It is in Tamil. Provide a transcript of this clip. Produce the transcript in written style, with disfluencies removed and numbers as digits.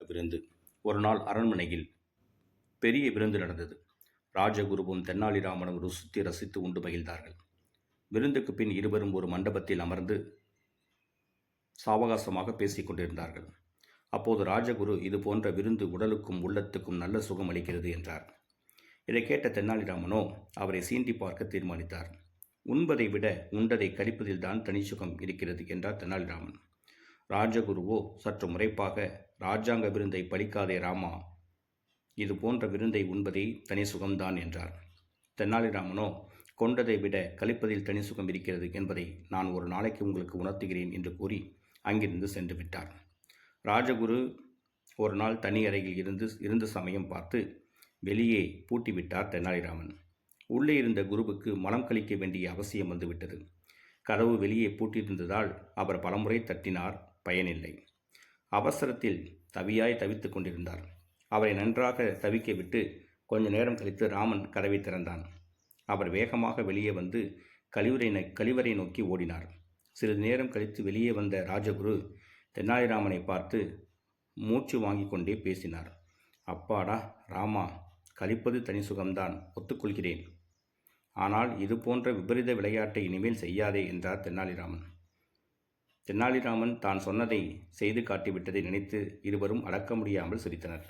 விருந்து. ஒரு நாள் அரண்மனையில் பெரிய விருந்து நடந்தது. ராஜகுருவும் தென்னாலிராமனும் ருசித்து ரசித்து உண்டு மகிழ்ந்தார்கள். விருந்துக்கு பின் இருவரும் ஒரு மண்டபத்தில் அமர்ந்து சாவகாசமாக பேசிக் கொண்டிருந்தார்கள். அப்போது ராஜகுரு, இது போன்ற விருந்து உடலுக்கும் உள்ளத்துக்கும் நல்ல சுகம் அளிக்கிறது என்றார். இதை கேட்ட தென்னாலிராமனோ அவரை சீண்டி பார்க்க தீர்மானித்தார். உண்பதை விட உண்டதை கழிப்பதில்தான் தனிச்சுகம் இருக்கிறது என்றார் தென்னாலிராமன். ராஜகுருவோ சற்று முறைப்பாக, ராஜாங்க விருந்தை பழிக்காதே ராமா, இது போன்ற விருந்தை உண்பதே தனி சுகம்தான் என்றார். தென்னாலிராமனோ, கொண்டதை விட கழிப்பதில் தனி சுகம் இருக்கிறது என்பதை நான் ஒரு நாளைக்கு உங்களுக்கு உணர்த்துகிறேன் என்று கூறி அங்கிருந்து சென்று விட்டார். ராஜகுரு ஒரு நாள் தனி அறையில் இருந்த சமயம் பார்த்து வெளியே பூட்டிவிட்டார் தென்னாலிராமன். உள்ளே இருந்த குருவுக்கு மனம் கழிக்க வேண்டிய அவசியம் வந்துவிட்டது. கதவு வெளியே பூட்டியிருந்ததால் அவர் பலமுறை தட்டினார், பயனில்லை. அவசரத்தில் தவியாய் தவித்து கொண்டிருந்தார். அவரை நன்றாக தவிக்க விட்டு கொஞ்ச நேரம் கழித்து ராமன் கதவை திறந்தான். அவர் வேகமாக வெளியே வந்து கழிவறை நோக்கி ஓடினார். சிறிது நேரம் கழித்து வெளியே வந்த ராஜகுரு தென்னாலிராமனை பார்த்து மூச்சு வாங்கி கொண்டே பேசினார். அப்பாடா ராமா, கழிப்பது தனி சுகம்தான், ஒத்துக்கொள்கிறேன். ஆனால் இது போன்ற விபரீத விளையாட்டை இனிமேல் செய்யாதே என்றார் தென்னாலிராமன். தென்னாலிராமன் தான் சொன்னதை செய்து காட்டிவிட்டதை நினைத்து இருவரும் அடக்க முடியாமல் சிரித்தனர்.